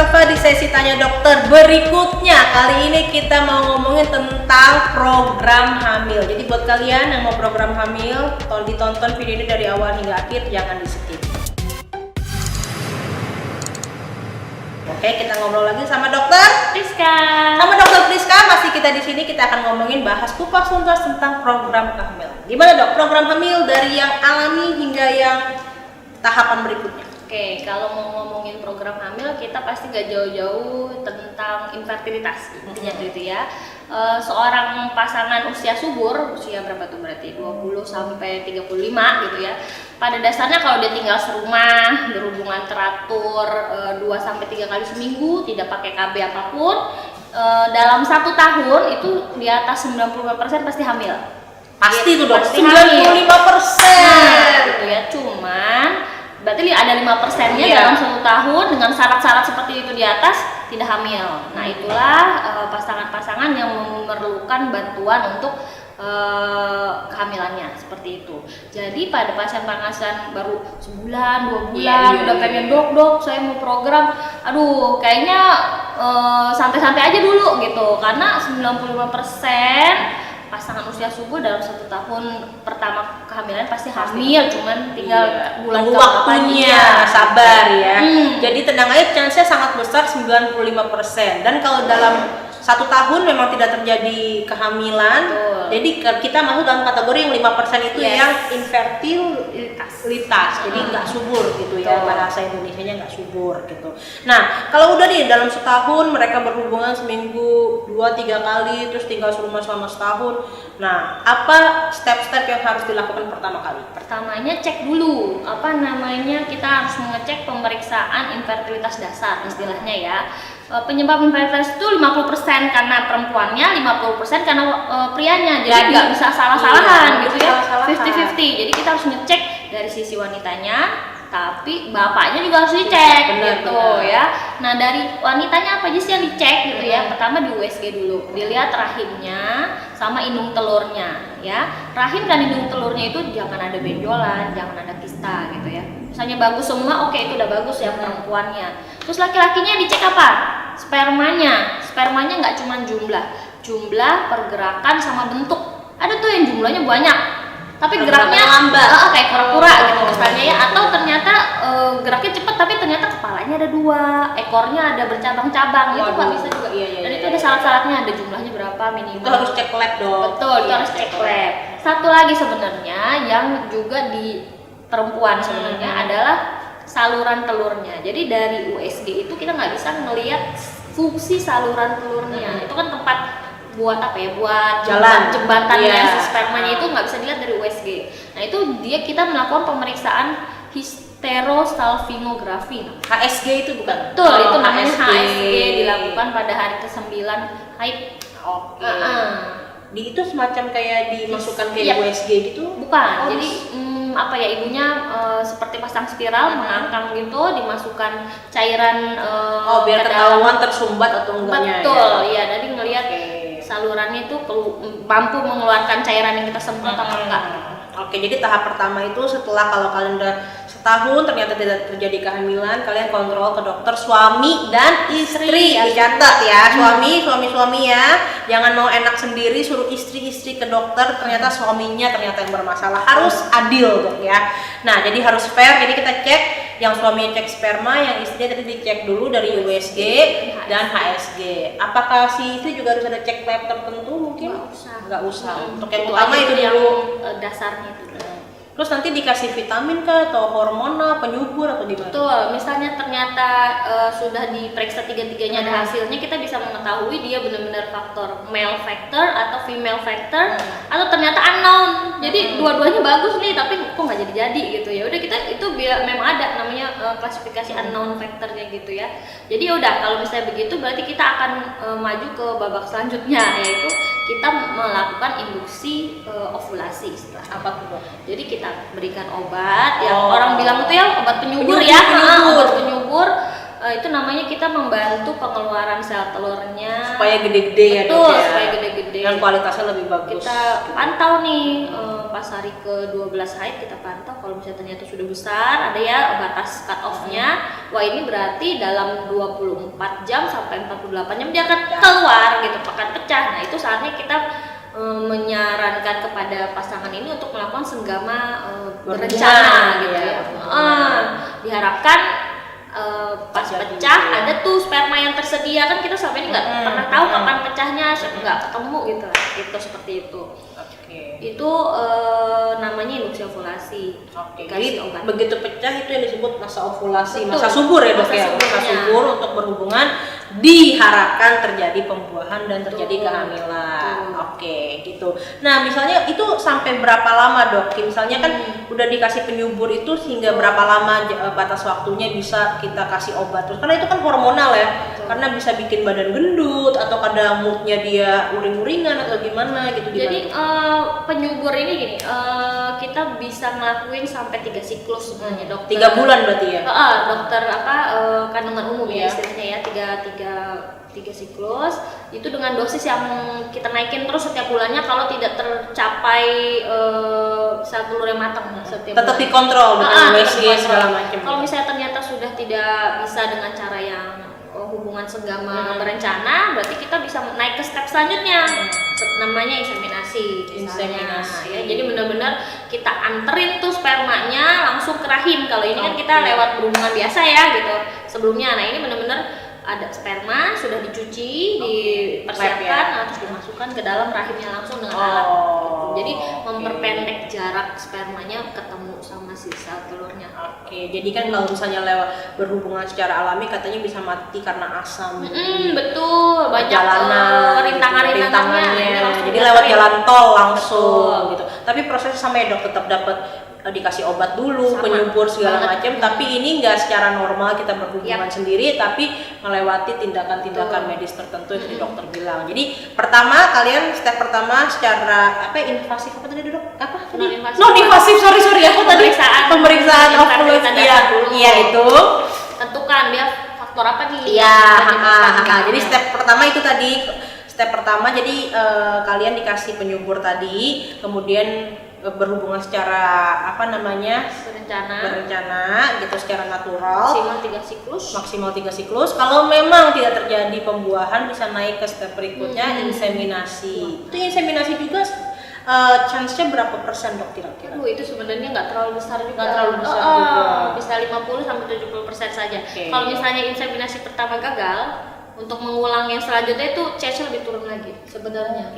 Salva di sesi Tanya Dokter berikutnya. Kali ini kita mau ngomongin tentang program hamil. Jadi buat kalian yang mau program hamil, tolong ditonton video ini dari awal hingga akhir, jangan di skip. Oke, kita ngobrol lagi sama Dokter Priska. Sama Dokter Priska, masih kita di sini, kita akan ngomongin bahas kupas tuntas tentang program hamil. Gimana Dok, program hamil dari yang alami hingga yang tahapan berikutnya? Oke, kalau mau ngomongin program hamil, kita pasti gak jauh-jauh tentang infertilitas intinya gitu ya. Seorang pasangan usia subur, usia berapa tuh berarti? 20 sampai 35 gitu ya. Pada dasarnya kalau dia tinggal serumah, berhubungan teratur 2 sampai 3 kali seminggu, tidak pakai KB apapun, dalam 1 tahun itu di atas 95% pasti hamil. Pasti tuh Dok, pasti 95%. Nah, gitu ya. Cuman berarti ada 5%-nya dalam 1 tahun dengan syarat-syarat seperti itu di atas tidak hamil. Nah, itulah pasangan-pasangan yang memerlukan bantuan untuk kehamilannya seperti itu. Jadi pada pasien-pasien baru sebulan, 2 bulan udah pengen dok saya mau program, aduh kayaknya santai-santai aja dulu gitu, karena 95% pasangan usia subur dalam 1 tahun pertama kehamilan pasti hamil, cuman tinggal bulan waktunya, sabar ya. Jadi tenang aja, chance-nya sangat besar 95%. Dan kalau dalam 1 tahun memang tidak terjadi kehamilan, jadi kita masuk dalam kategori yang 5% itu yang infertilitas, jadi nggak subur gitu ya, bahasa Indonesianya nggak subur gitu. Nah, kalau udah nih dalam setahun mereka berhubungan seminggu 2-3 kali, terus tinggal serumah selama setahun. Nah, apa step-step yang harus dilakukan pertama kali? Pertamanya cek dulu, kita harus mengecek pemeriksaan infertilitas dasar istilahnya ya. Penyebab infertilitas itu 50% karena perempuannya, 50% karena prianya. Jadi nggak bisa salah-salahan gitu ya, 50-50. Jadi kita harus ngecek dari sisi wanitanya, tapi bapaknya juga harus dicek gitu ya. Nah, dari wanitanya apa aja sih yang dicek gitu ya? Pertama di USG dulu, dilihat rahimnya sama indung telurnya ya. Rahim dan indung telurnya itu jangan ada benjolan, jangan ada kista gitu ya. Misalnya bagus semua, oke, itu udah bagus ya perempuannya. Terus laki-lakinya dicek apa? Spermanya nggak cuma jumlah, pergerakan sama bentuk. Ada tuh yang jumlahnya banyak, tapi geraknya lambat, kayak kura-kura gitu misalnya ya. Atau ternyata geraknya cepat, tapi ternyata kepalanya ada 2, ekornya ada bercabang-cabang, itu nggak bisa juga. Dan itu ada syarat-syaratnya, ada jumlahnya berapa minimal. Itu harus cek lab dong. Betul, itu harus cek lab. Satu lagi sebenarnya yang juga di perempuan sebenarnya adalah saluran telurnya. Jadi dari USG itu kita nggak bisa ngelihat fungsi saluran telurnya. Itu kan tempat buat apa ya? Buat jembatannya si spermanya, itu nggak bisa dilihat dari USG. Nah, itu kita melakukan pemeriksaan hysterosalpingografi. HSG itu bukan? Betul, itu namanya HSG, dilakukan pada hari ke-9 haid. Oke. Di itu semacam kayak dimasukkan ke USG gitu? Bukan. Jadi ibunya seperti pasang spiral, mengangkang gitu, dimasukkan cairan biar ketahuan tersumbat atau enggaknya. Betul, ya. Jadi ngelihat salurannya itu mampu mengeluarkan cairan yang kita semprot atau enggak. Oke, jadi tahap pertama itu setelah kalau kalian udah setahun ternyata tidak terjadi kehamilan, kalian kontrol ke dokter suami dan istri. Dicatat ya, suami ya, jangan mau enak sendiri suruh istri ke dokter, ternyata suaminya ternyata yang bermasalah. Harus adil dong ya. Nah, jadi harus fair. Jadi kita cek, yang suaminya cek sperma, yang istrinya tadi dicek dulu dari USG dan HSG. Apakah si istri juga harus ada cek lab tertentu mungkin? Nggak usah. Untuk yang utama itu dulu dasarnya itu. Terus nanti dikasih vitamin kah atau hormonal, penyubur atau gimana? Betul, misalnya ternyata sudah diperiksa 3-tiganya ada hasilnya, kita bisa mengetahui dia benar-benar faktor male factor atau female factor, atau ternyata unknown. Jadi dua-duanya bagus nih, tapi kok nggak jadi gitu ya. Udah, kita itu memang ada namanya klasifikasi unknown factornya gitu ya. Jadi udah, kalau misalnya begitu berarti kita akan maju ke babak selanjutnya, yaitu kita melakukan induksi ovulasi. Apa tuh? Jadi kita berikan obat yang orang bilang itu ya obat penyubur ya, obat penyubur. Itu namanya kita membantu pengeluaran sel telurnya supaya gede-gede ya. Betul, supaya gede-gede. Dan kualitasnya lebih bagus. Kita pantau nih pas hari ke-12 haid kita pantau, kalau misalnya ternyata sudah besar, ada ya batas cut off-nya. Wah, ini berarti dalam 24 jam sampai 48 jam dia akan keluar gitu, akan pecah. Nah, itu saatnya kita menyarankan kepada pasangan ini untuk melakukan senggama berencana gitu ya. Diharapkan pas pecah ada tuh sperma yang tersedia, kan kita sampai ini nggak pernah tahu kapan pecahnya, nggak ketemu gitu, seperti itu. Itu namanya induksi ovulasi. Jadi begitu pecah itu yang disebut masa ovulasi. Betul. Masa subur ya dok ya. Masa subur untuk berhubungan, diharapkan terjadi pembuahan dan terjadi kehamilan. Oke, gitu. Nah, misalnya itu sampai berapa lama dok? Misalnya kan udah dikasih penyubur itu hingga berapa lama batas waktunya bisa kita kasih obat terus? Karena itu kan hormonal ya. Karena bisa bikin badan gendut atau kadang moodnya dia uring-uringan atau gimana gitu. Jadi penyubur ini gini, kita bisa ngelakuin sampai 3 siklus sebenarnya dokter. 3 bulan berarti ya? Dokter kandungan umum ya istilahnya ya, 3 siklus itu dengan dosis yang kita naikin terus setiap bulannya kalau tidak tercapai sel telur yang matang setiap tetap dikontrol dengan USG segala macam. Kalau misalnya ternyata sudah tidak bisa dengan cara yang hubungan senggama berencana, berarti kita bisa naik ke step selanjutnya, namanya inseminasi. Ya, jadi benar-benar kita anterin tuh spermanya langsung ke rahim. Kalau ini kan kita lewat berhubungan biasa ya gitu sebelumnya. Nah, ini benar-benar ada sperma sudah dicuci, dipersiapkan, terus dimasukkan ke dalam rahimnya langsung dengan alat. Jadi memperpendek jarak spermanya ketemu sama si sel telurnya. Jadi kan kalau misalnya lewat berhubungan secara alami katanya bisa mati karena asam. Betul, banyak rintangannya. Jadi lewat jalan tol langsung gitu. Tapi prosesnya sama ya dok, tetap dapat dikasih obat dulu, penyubur segala macam, tapi ini nggak secara normal kita berhubungan sendiri, tapi melewati tindakan-tindakan medis tertentu yang dokter bilang. Jadi pertama kalian step pertama secara invasif apa tadi dok? Non invasif, sorry aku tadi pemeriksaan ovulasi iya itu. Tentukan dia faktor apa nih? Jadi step pertama itu tadi. Step pertama jadi kalian dikasih penyubur tadi, kemudian berhubungan secara berencana gitu, secara natural maksimal 3 siklus. Kalau memang tidak terjadi pembuahan bisa naik ke step berikutnya, inseminasi. Itu inseminasi juga chance-nya berapa persen dok kira-kira? Itu sebenarnya nggak terlalu besar juga. Bisa 50 sampai 70% saja. Kalau misalnya inseminasi pertama gagal, untuk mengulang yang selanjutnya itu chance lebih turun lagi sebenarnya.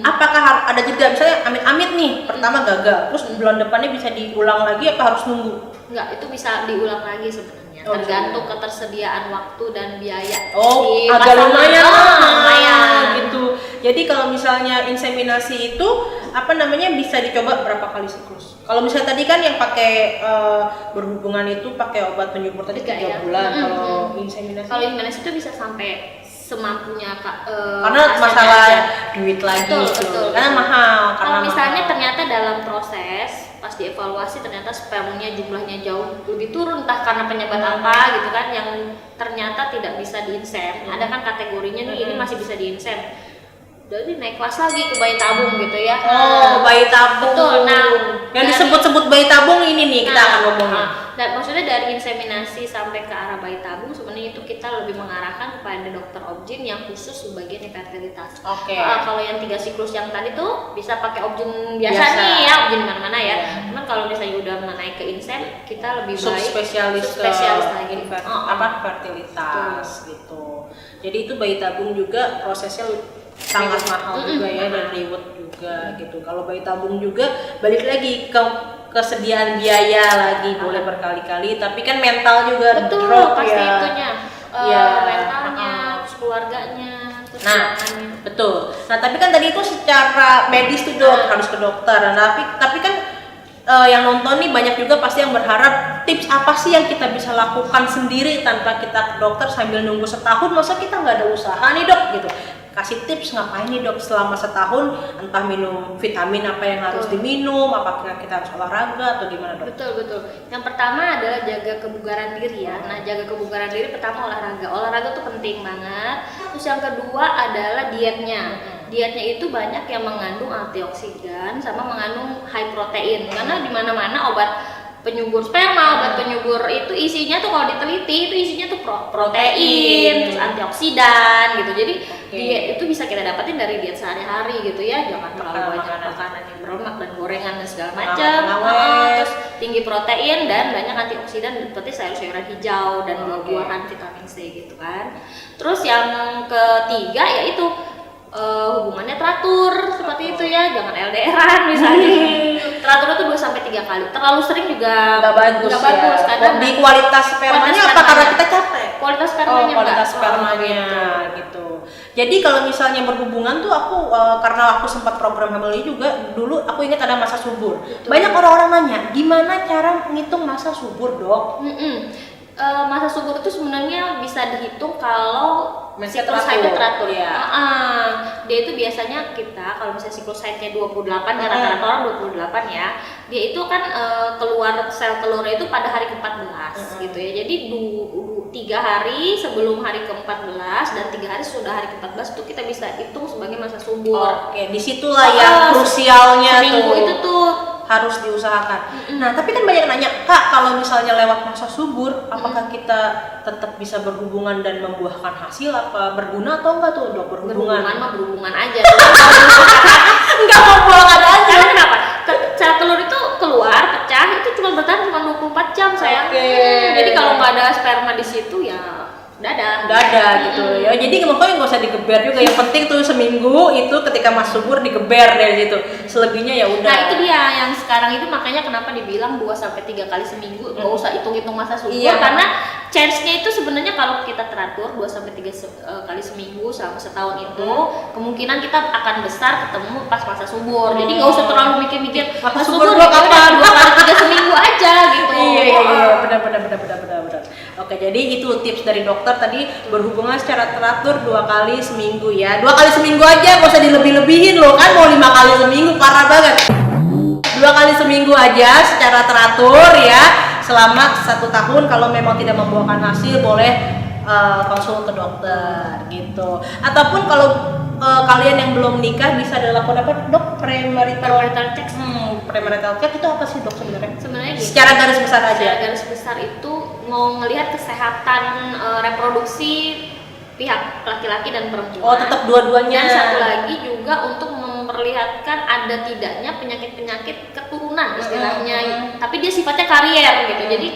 Apakah ada jeda, misalnya amit-amit nih pertama gagal, terus bulan depannya bisa diulang lagi apa harus nunggu? Enggak, itu bisa diulang lagi sebenarnya. Tergantung ketersediaan waktu dan biaya. Agak lumayan gitu. Jadi kalau misalnya inseminasi itu bisa dicoba berapa kali siklus? Kalau misalnya tadi kan yang pakai berhubungan itu pakai obat penyubur tadi 3 bulan. Kalau inseminasi itu bisa sampai semampunya karena masalah duit lagi. Betul. Karena mahal. Kalau misalnya ternyata dalam proses pas dievaluasi ternyata spermanya jumlahnya jauh lebih turun, entah karena penyebab apa gitu kan, yang ternyata tidak bisa diinsem. Ada kan kategorinya nih, ini masih bisa diinsem. Jadi naik kelas lagi ke bayi tabung gitu ya. Bayi tabung. Betul. Yang disebut-sebut bayi tabung ini nih kita akan ngomongin. Dan maksudnya dari inseminasi sampai ke arah bayi tabung sebenarnya itu kita lebih mengarahkan kepada dokter obgyn yang khusus bagian infertilitas. Kalau yang 3 siklus yang tadi tuh bisa pakai obgyn biasa nih ya, obgyn mana-mana ya. Cuman kalau misalnya udah naik ke insem, kita lebih baik spesialis lagi fertilitas gitu. Jadi itu bayi tabung juga prosesnya sangat mahal juga ya, dan ribet juga gitu. Kalau bayi tabung juga balik lagi ke kesediaan biaya lagi, boleh berkali-kali, tapi kan mental juga drop pasti ya. Itunya mentalnya, keluarganya. Betul. Tapi kan tadi itu secara medis tuh dok harus ke dokter. Tapi kan yang nonton nih banyak juga pasti yang berharap tips apa sih yang kita bisa lakukan sendiri tanpa kita ke dokter sambil nunggu setahun, masa kita nggak ada usaha nih dok gitu. Kasih tips ngapain nih dok selama setahun, entah minum vitamin apa yang harus diminum, apakah kita harus olahraga atau gimana dok? Betul. Yang pertama adalah jaga kebugaran diri ya. Nah, jaga kebugaran diri pertama olahraga tuh penting banget. Terus yang kedua adalah dietnya. dietnya itu banyak yang mengandung antioksidan sama mengandung high protein, karena di mana-mana obat penyubur sperma, obat penyubur itu isinya tuh kalau diteliti itu isinya tuh protein, terus antioksidan gitu. Jadi diet itu bisa kita dapetin dari diet sehari-hari gitu ya. Jangan terlalu banyak makanan yang berlemak dan gorengan dan segala macam. Terus tinggi protein dan banyak antioksidan seperti sayur-sayuran hijau dan buah-buahan vitamin C gitu kan. Terus yang ketiga yaitu hubungannya teratur seperti itu ya, jangan LDRan misalnya. Teratur itu 2 sampai 3 kali. Terlalu sering juga nggak bagus ya. Karena di kualitas spermanya apa karena kita capek? Kualitas spermanya kualitas spermanya gitu. Jadi kalau misalnya berhubungan tuh aku karena aku sempat program hamil ini juga dulu aku ingat ada masa subur. Betul. Banyak orang-orang nanya, gimana cara ngitung masa subur, Dok? Masa subur itu sebenarnya bisa dihitung kalau siklus haidnya teratur ya. Dia itu biasanya kita kalau misalnya siklus haidnya 28 dan rata-rata orang 28 ya, dia itu kan keluar sel telurnya itu pada hari ke-14 gitu ya. Jadi 3 hari sebelum hari ke-14 dan 3 hari sudah hari ke-14 itu kita bisa hitung sebagai masa subur. Oke, disitulah yang krusialnya seminggu tuh. Itu tuh harus diusahakan. Nah, tapi kan banyak nanya, Kak, kalau misalnya lewat masa subur, apakah kita tetap bisa berhubungan dan membuahkan hasil apa berguna atau enggak tuh, Dok? Berhubungan mah berhubungan aja. Enggak mau buang aja. Karena kenapa? Sel telur itu keluar, pecah, itu cuma bertahan cuma 24 jam sayang. Jadi kalau nggak ada sperma di situ ya dadah gitu ya. Jadi makanya nggak usah digeber juga, yang penting tuh seminggu itu ketika mas subur digeber dari situ, selebihnya ya udah. Nah itu dia yang sekarang itu makanya kenapa dibilang 2 sampai 3 kali seminggu, nggak usah hitung-hitung masa subur. Karena chance-nya itu sebenarnya kalau kita teratur 2 sampai 3 kali seminggu selama setahun itu kemungkinan kita akan besar ketemu pas masa subur. Jadi nggak usah terlalu mikir-mikir masa subur kapan, 2 kali 3 seminggu aja gitu. Iya, benar. Oke, jadi itu tips dari dokter tadi, berhubungan secara teratur 2 kali seminggu ya. 2 kali seminggu aja, gak usah dilebih-lebihin loh, kan mau 5 kali seminggu, parah banget. 2 kali seminggu aja secara teratur ya, selama 1 tahun. Kalau memang tidak membuahkan hasil boleh konsul ke dokter gitu. Ataupun kalau kalian yang belum nikah bisa dilakukan apa, Dok? Premarital check. Premarital check itu apa sih, Dok, sebenarnya? Sebenarnya gitu. Secara garis besar aja. Secara garis besar itu mau ngelihat kesehatan reproduksi pihak laki-laki dan perempuan. Oh, tetap dua-duanya. Dan satu lagi juga untuk memperlihatkan ada tidaknya penyakit-penyakit keturunan istilahnya. Tapi dia sifatnya karier gitu. Jadi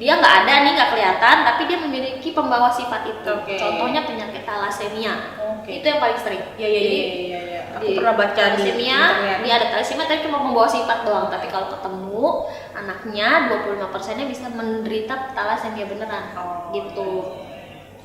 dia nggak ada nih, nggak kelihatan, tapi dia memiliki pembawa sifat itu. Contohnya penyakit thalassemia. Itu yang paling sering. Iya. Aku pernah baca thalassemia, dia ada thalassemia tapi cuma membawa sifat doang. Tapi kalau ketemu anaknya 25%-nya bisa menderita thalassemia beneran. Gitu.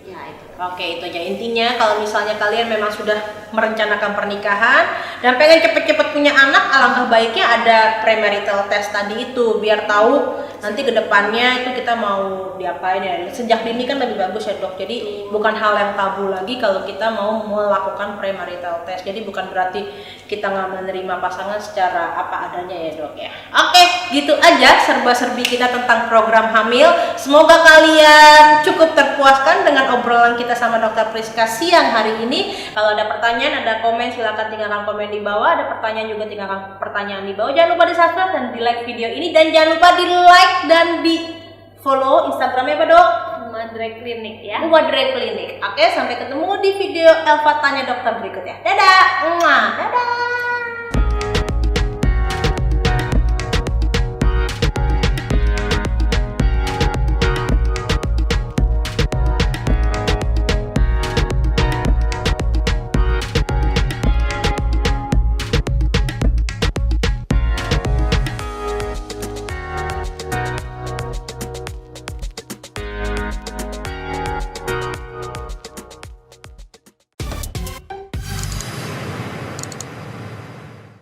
Ya itu. Oke, itu aja intinya. Kalau misalnya kalian memang sudah merencanakan pernikahan dan pengen cepet-cepet punya anak, alangkah baiknya ada premarital test tadi itu, biar tahu nanti kedepannya itu kita mau diapain ya. Sejak dini kan lebih bagus ya, Dok. Jadi bukan hal yang tabu lagi kalau kita mau melakukan premarital test. Jadi bukan berarti kita nggak menerima pasangan secara apa adanya ya, Dok ya. Oke, gitu aja serba-serbi kita tentang program hamil. Semoga kalian cukup terpuaskan dengan obrolan kita sama Dokter Priska siang hari ini. Kalau ada pertanyaan, ada komen, silakan tinggalkan komen di bawah. Ada pertanyaan juga tinggalkan pertanyaan di bawah. Jangan lupa di subscribe dan di like video ini, dan jangan lupa di like dan di follow Instagramnya apa, Dok? Umadre Klinik ya. Umadre Klinik. Oke, sampai ketemu di video Elva Tanya Dokter berikutnya. Dadah. Dadah.